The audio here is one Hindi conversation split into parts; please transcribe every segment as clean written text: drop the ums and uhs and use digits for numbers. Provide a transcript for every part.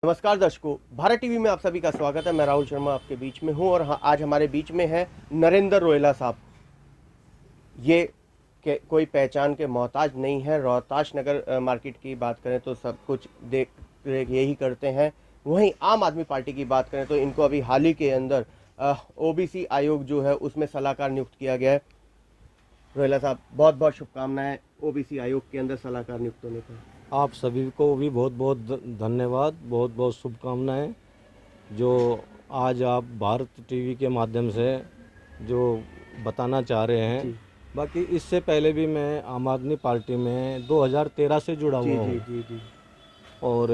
नमस्कार दर्शकों, भारत टीवी में आप सभी का स्वागत है। मैं राहुल शर्मा आपके बीच में हूं और आज हमारे बीच में है नरेंद्र रोहेला साहब। ये कोई पहचान के मोहताज नहीं है। रोहतास नगर मार्केट की बात करें तो सब कुछ देख रेख यही करते हैं। वहीं आम आदमी पार्टी की बात करें तो इनको अभी हाल ही के अंदर ओबीसी आयोग जो है उसमें सलाहकार नियुक्त किया गया है। रोहेला साहब, बहुत बहुत शुभकामनाएं ओबीसी आयोग के अंदर सलाहकार नियुक्त होने पर। आप सभी को भी बहुत बहुत धन्यवाद, बहुत बहुत शुभकामनाएं जो आज आप भारत टीवी के माध्यम से जो बताना चाह रहे हैं। बाकी इससे पहले भी मैं आम आदमी पार्टी में 2013 से जुड़ा हुआ हूँ और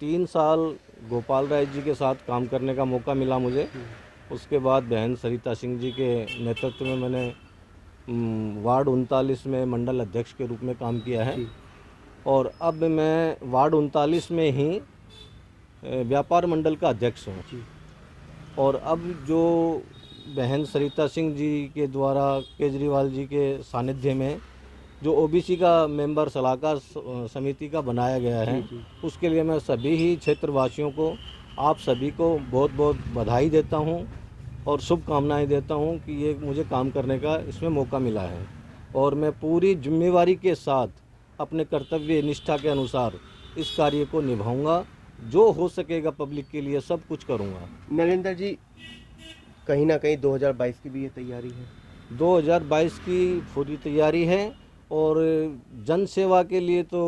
3 साल गोपाल राय जी के साथ काम करने का मौका मिला मुझे। उसके बाद बहन सरिता सिंह जी के नेतृत्व में मैंने वार्ड 39 में मंडल अध्यक्ष के रूप में काम किया है और अब मैं वार्ड 39 में ही व्यापार मंडल का अध्यक्ष हूँ। और अब जो बहन सरिता सिंह जी के द्वारा केजरीवाल जी के सानिध्य में जो ओबीसी का मेंबर सलाहकार समिति का बनाया गया है, उसके लिए मैं सभी ही क्षेत्रवासियों को, आप सभी को बहुत बहुत बधाई देता हूँ और शुभकामनाएं देता हूँ कि ये मुझे काम करने का इसमें मौका मिला है और मैं पूरी जिम्मेवारी के साथ अपने कर्तव्य निष्ठा के अनुसार इस कार्य को निभाऊंगा। जो हो सकेगा पब्लिक के लिए सब कुछ करूंगा। नरेंद्र जी, कहीं ना कहीं 2022 की भी ये तैयारी है? 2022 की पूरी तैयारी है और जन सेवा के लिए तो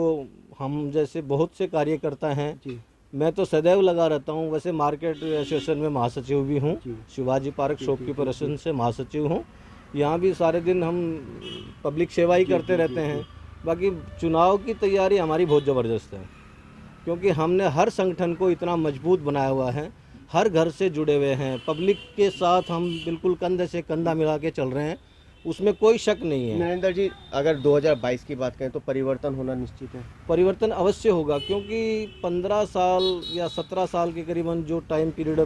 हम जैसे बहुत से कार्यकर्ता हैं जी। मैं तो सदैव लगा रहता हूं। वैसे मार्केट एसोसिएशन में महासचिव भी हूं, शिवाजी पार्क शॉपकीपर एसोसिएशन से महासचिव हूं। यहाँ भी सारे दिन हम पब्लिक सेवा ही करते रहते हैं। बाकी चुनाव की तैयारी हमारी बहुत ज़बरदस्त है क्योंकि हमने हर संगठन को इतना मजबूत बनाया हुआ है, हर घर से जुड़े हुए हैं, पब्लिक के साथ हम बिल्कुल कंधे से कंधा मिला के चल रहे हैं, उसमें कोई शक नहीं है। नरेंद्र जी, अगर 2022 की बात करें तो परिवर्तन होना निश्चित है? परिवर्तन अवश्य होगा क्योंकि 15 साल या 17 साल के करीबन जो टाइम पीरियड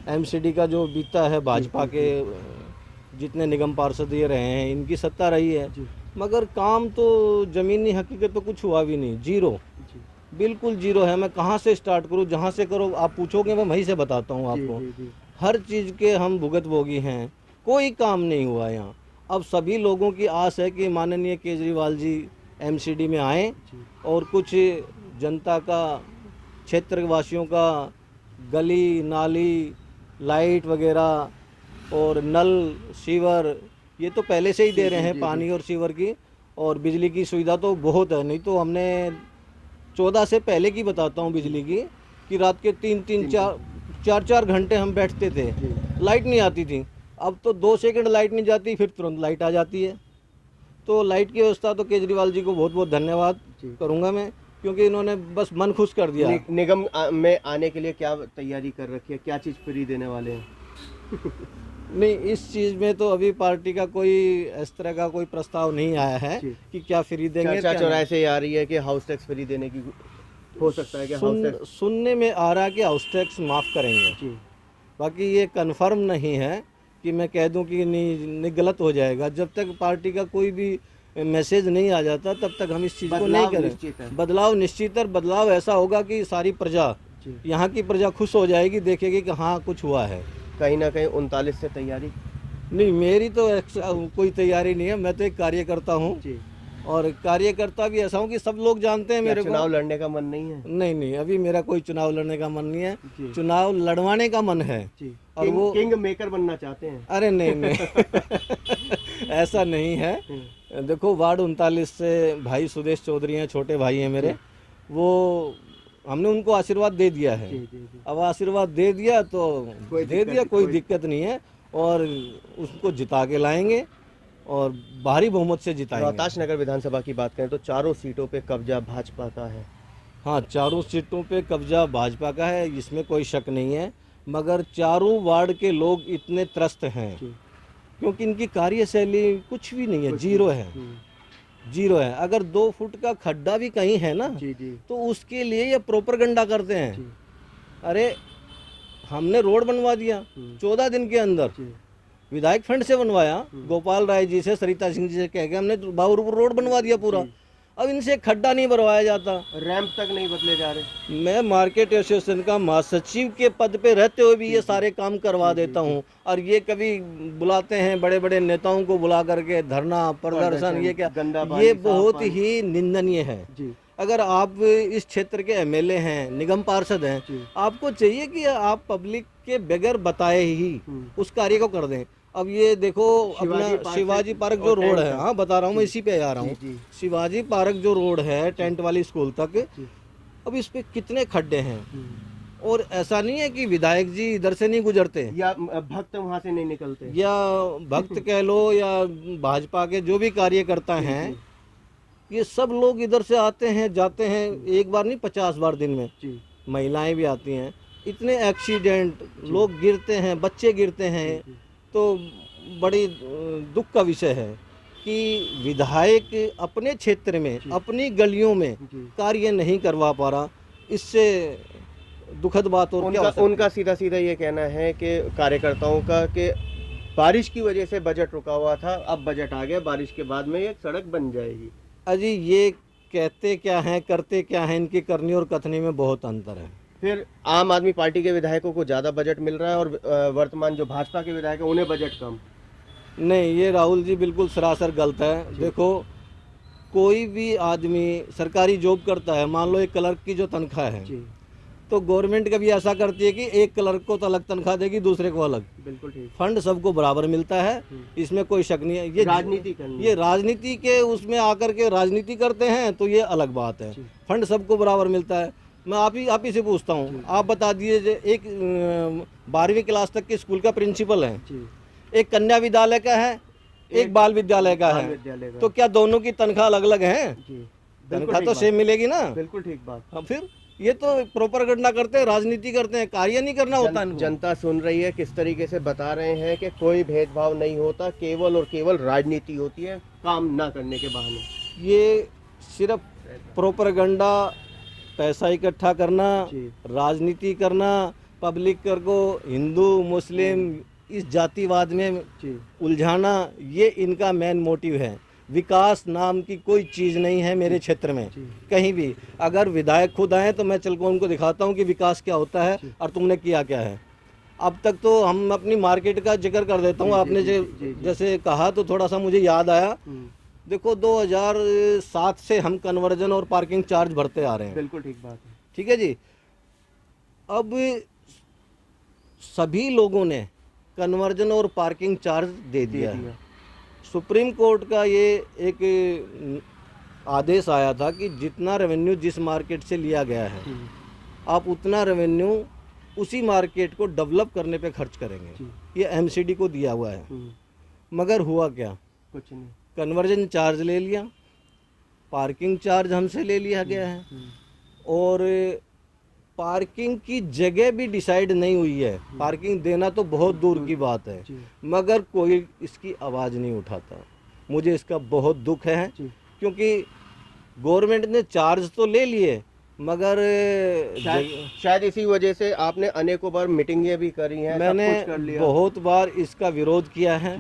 एमसीडी का जो बीता है, भाजपा के जितने निगम पार्षद ये रहे हैं, इनकी सत्ता रही है, मगर काम तो ज़मीनी हकीकत तो कुछ हुआ भी नहीं। जीरो, बिल्कुल जीरो है। मैं कहाँ से स्टार्ट करूँ? जहाँ से करो आप पूछोगे मैं वहीं से बताता हूँ आपको। हर चीज़ के हम भुगतभोगी हैं, कोई काम नहीं हुआ यहाँ। अब सभी लोगों की आस है कि माननीय केजरीवाल जी एमसीडी में आएँ और कुछ जनता का, क्षेत्रवासियों का गली नाली, लाइट वगैरह और नल सीवर, ये तो पहले से ही दे रहे हैं, पानी और सीवर की, और बिजली की सुविधा तो बहुत है। नहीं तो हमने 14 से पहले की बताता हूँ बिजली की, कि रात के 4 घंटे हम बैठते थे, लाइट नहीं आती थी। अब तो 2 सेकंड लाइट नहीं जाती, फिर तुरंत लाइट आ जाती है। तो लाइट की व्यवस्था तो केजरीवाल जी को बहुत बहुत धन्यवाद करूँगा मैं, क्योंकि इन्होंने बस मन खुश कर दिया। निगम में आने के लिए क्या तैयारी कर रखी है? क्या चीज़ फ्री देने वाले हैं? नहीं, इस चीज़ में तो अभी पार्टी का कोई इस तरह का कोई प्रस्ताव नहीं आया है कि क्या फ्री देंगे। चर्चा चौराहे से आ रही है कि हाउस टैक्स फ्री देने की हो सकता है कि सुनने में आ रहा है कि हाउस टैक्स माफ़ करेंगे। बाकी ये कंफर्म नहीं है कि मैं कह दूं कि नहीं गलत हो जाएगा। जब तक पार्टी का कोई भी मैसेज नहीं आ जाता तब तक हम इस चीज़ को नहीं करें। बदलाव निश्चित है। बदलाव ऐसा होगा कि सारी प्रजा, यहाँ की प्रजा खुश हो जाएगी, देखेगी कि हाँ कुछ हुआ है। कहीं ना कहीं 39 से तैयारी नहीं, मेरी तो कोई तैयारी नहीं है। मैं तो एक कार्यकर्ता हूँ और कार्यकर्ता भी ऐसा हूँ कि सब लोग जानते हैं मेरे को। चुनाव लड़ने का मन नहीं है? नहीं, अभी मेरा कोई चुनाव लड़ने का मन नहीं है। चुनाव लड़वाने का मन है। और वो किंग मेकर बनना चाहते हैं? अरे नहीं ऐसा नहीं है। देखो, वार्ड 39 से भाई सुदेश चौधरी हैं, छोटे भाई हैं मेरे, वो हमने उनको आशीर्वाद दे दिया है। अब आशीर्वाद दे दिया तो दे दिया, कोई दिक्कत नहीं है, और उसको जिता के लाएंगे और भारी बहुमत से जिताएंगे। रोहतास नगर विधानसभा की बात करें तो चारों सीटों पे कब्जा भाजपा का है। हाँ, चारों सीटों पे कब्जा भाजपा का है, इसमें कोई शक नहीं है। मगर चारों वार्ड के लोग इतने त्रस्त हैं क्योंकि इनकी कार्यशैली कुछ भी नहीं है, जीरो है। अगर 2 फुट का खड्डा भी कहीं है ना तो उसके लिए ये प्रोपेगेंडा करते हैं। अरे हमने रोड बनवा दिया 14 दिन के अंदर, विधायक फंड से बनवाया, गोपाल राय जी से, सरिता सिंह जी से कह के हमने रोड बनवा दिया पूरा। अब इनसे खड्डा नहीं भरवाया जाता। रैंप तक नहीं बदले जा रहे। मैं मार्केट एसोसिएशन का महासचिव के पद पे रहते हुए भी ये सारे काम करवा देता हूँ, और ये कभी बुलाते हैं बड़े बड़े नेताओं को बुला करके धरना प्रदर्शन, ये क्या, गंदा पानी, ये साफ बहुत पानी। ही निंदनीय है। जी अगर आप इस क्षेत्र के एमएलए हैं, निगम पार्षद हैं, जी। आपको चाहिए कि आप पब्लिक के बगैर बताए ही उस कार्य को कर दें। अब ये देखो शिवाजी अपना पार्क शिवाजी से पार्क जो और रोड टेंट है, तक। हाँ बता रहा हूँ, मैं इसी पे आ रहा हूँ। जी शिवाजी पार्क जो रोड है टेंट वाली स्कूल तक, जी। अब इस पे कितने खड्डे हैं। और ऐसा नहीं है कि विधायक जी इधर से नहीं गुजरते, या भक्त वहां से नहीं निकलते। या भक्त कह लो, या भाजपा के जो भी कार्यकर्ता जी, हैं, ये सब लोग इधर से आते हैं जाते हैं, एक बार नहीं 50 बार दिन में। जी महिलाएं भी आती हैं, इतने एक्सीडेंट, लोग गिरते हैं, बच्चे गिरते हैं। तो बड़ी दुख का विषय है कि विधायक अपने क्षेत्र में, अपनी गलियों में जी। कार्य नहीं करवा पा रहा। इससे दुखद बात और क्या हो उनका सकती है? उनका सीधा सीधा ये कहना है कि कार्यकर्ताओं का कि बारिश की वजह से बजट रुका हुआ था, अब बजट आ गया, बारिश के बाद में ये सड़क बन जाएगी। अजी ये कहते क्या हैं, करते क्या हैं, इनकी करनी और कथनी में बहुत अंतर है। फिर आम आदमी पार्टी के विधायकों को ज़्यादा बजट मिल रहा है और वर्तमान जो भाजपा के विधायक हैं उन्हें बजट कम। नहीं, ये राहुल जी बिल्कुल सरासर गलत है। देखो, कोई भी आदमी सरकारी जॉब करता है, मान लो एक क्लर्क की जो तनख्वाह है, जी तो गवर्नमेंट कभी ऐसा करती है कि एक क्लर्क को तो अलग तनख्वाह देगी, दूसरे को अलग। बिल्कुल ठीक। फंड सबको बराबर मिलता है, इसमें कोई शक नहीं है। ये राजनीति करनी ये राजनीति के उसमें आकर के राजनीति करते हैं तो ये अलग बात है। फंड सबको बराबर मिलता है। मैं आप ही से पूछता हूँ, आप बता दीजिए, एक 12वीं क्लास तक के स्कूल का प्रिंसिपल है, जी। एक कन्या विद्यालय का है, एक बाल विद्यालय का है, विद्यालय का। तो क्या दोनों की तनख्वाह अलग अलग है? जी तनख्वाह तो सेम मिलेगी ना। बिल्कुल ठीक बात। हाँ, फिर ये तो प्रोपेगेंडा करते हैं, राजनीति करते हैं, कार्य नहीं करना होता इनको। जनता सुन रही है, किस तरीके से बता रहे हैं कि कोई भेदभाव नहीं होता, केवल और केवल राजनीति होती है, काम ना करने के बहाने। ये सिर्फ प्रोपेगेंडा, पैसा इकट्ठा करना, जी। राजनीति करना, पब्लिक को हिंदू मुस्लिम इस जातिवाद में जी उलझाना, ये इनका मेन मोटिव है। विकास नाम की कोई चीज़ नहीं है मेरे क्षेत्र में कहीं भी। अगर विधायक खुद आए तो मैं चल को उनको दिखाता हूँ कि विकास क्या होता है और तुमने किया क्या है। अब तक तो हम अपनी मार्केट का जिक्र कर देता हूँ, आपने जैसे कहा तो थोड़ा सा मुझे याद आया। देखो 2007 से हम कन्वर्जन और पार्किंग चार्ज भरते आ रहे हैं। बिल्कुल ठीक बात है। ठीक है जी। अब सभी लोगों ने कन्वर्जन और पार्किंग चार्ज दे दिया है। सुप्रीम कोर्ट का ये एक आदेश आया था कि जितना रेवेन्यू जिस मार्केट से लिया गया है, आप उतना रेवेन्यू उसी मार्केट को डेवलप करने पे खर्च करेंगे। ये एमसीडी को दिया हुआ है। मगर हुआ क्या? कुछ नहीं। कन्वर्जन चार्ज ले लिया, पार्किंग चार्ज हमसे ले लिया गया है, और पार्किंग की जगह भी डिसाइड नहीं हुई है। पार्किंग देना तो बहुत दूर की बात है, मगर कोई इसकी आवाज़ नहीं उठाता। मुझे इसका बहुत दुख है, क्योंकि गवर्नमेंट ने चार्ज तो ले लिए, मगर शायद इसी वजह से आपने अनेकों बार मीटिंगें भी करी हैं, मैंने सब कुछ कर लिया। बहुत बार इसका विरोध किया है।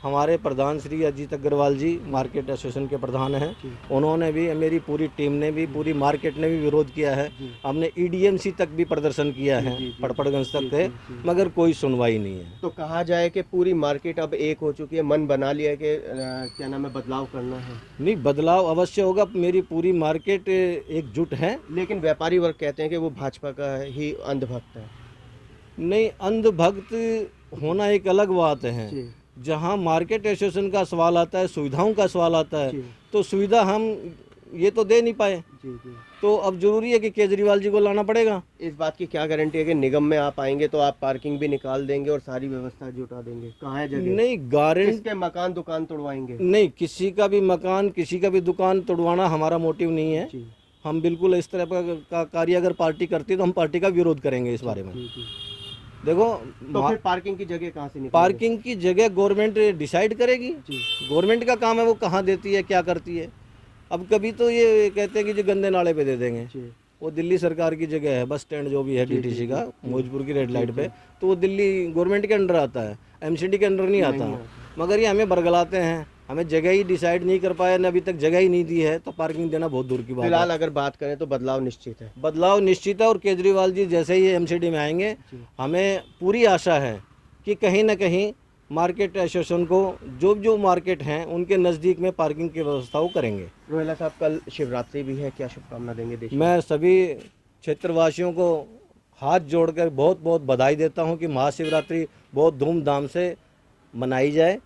हमारे प्रधान श्री अजीत अग्रवाल जी मार्केट एसोसिएशन के प्रधान हैं, उन्होंने भी, मेरी पूरी टीम ने भी, पूरी मार्केट ने भी विरोध किया है। हमने ईडीएमसी तक भी प्रदर्शन किया है, पड़पड़गंज तक थे, मगर कोई सुनवाई नहीं है। तो कहा जाए कि पूरी मार्केट अब एक हो चुकी है, मन बना लिया है कि क्या नाम है, बदलाव करना है। नहीं, बदलाव अवश्य होगा। मेरी पूरी मार्केट एकजुट है। लेकिन व्यापारी वर्ग कहते हैं कि वो भाजपा का ही अंधभक्त है। नहीं, अंधभक्त होना एक अलग बात है। जहाँ मार्केट एसोसिएशन का सवाल आता है, सुविधाओं का सवाल आता है, तो सुविधा हम ये तो दे नहीं पाए। तो अब जरूरी है कि केजरीवाल जी को लाना पड़ेगा। इस बात की क्या गारंटी है कि निगम में आप आएंगे तो आप पार्किंग भी निकाल देंगे और सारी व्यवस्था जुटा देंगे? कहाँ है जगह? नहीं, गारंटी किसके मकान दुकान तोड़वाएंगे? नहीं, किसी का भी मकान, किसी का भी दुकान तोड़वाना हमारा मोटिव नहीं है। हम बिल्कुल इस तरह का कार्य अगर पार्टी करती है तो हम पार्टी का विरोध करेंगे इस बारे में। देखो, तो फिर पार्किंग की जगह कहाँ से निकालेंगे? पार्किंग की जगह गवर्नमेंट डिसाइड करेगी। गवर्नमेंट का काम है, वो कहाँ देती है, क्या करती है। अब कभी तो ये कहते हैं कि जो गंदे नाले पे दे देंगे, वो दिल्ली सरकार की जगह है, बस स्टैंड जो भी है डीटीसी का, मौजपुर की रेड लाइट पे, तो वो दिल्ली गवर्नमेंट के अंडर आता है, एमसीडी के अंडर नहीं आता। मगर ये हमें बरगलाते हैं हमें जगह ही डिसाइड नहीं कर पाया ने अभी तक जगह ही नहीं दी है, तो पार्किंग देना बहुत दूर की बात है। फिलहाल अगर बात करें तो बदलाव निश्चित है। बदलाव निश्चित है और केजरीवाल जी जैसे ही एमसीडी में आएंगे, हमें पूरी आशा है कि कहीं ना कहीं मार्केट एसोसिएशन को जो जो मार्केट हैं उनके नज़दीक में पार्किंग की व्यवस्था वो करेंगे। रोहेला साहब, कल शिवरात्रि भी है, क्या शुभकामना देंगे देश में? मैं सभी क्षेत्रवासियों को हाथ जोड़कर बहुत बहुत बधाई देता हूं कि महाशिवरात्रि बहुत धूमधाम से मनाई जाए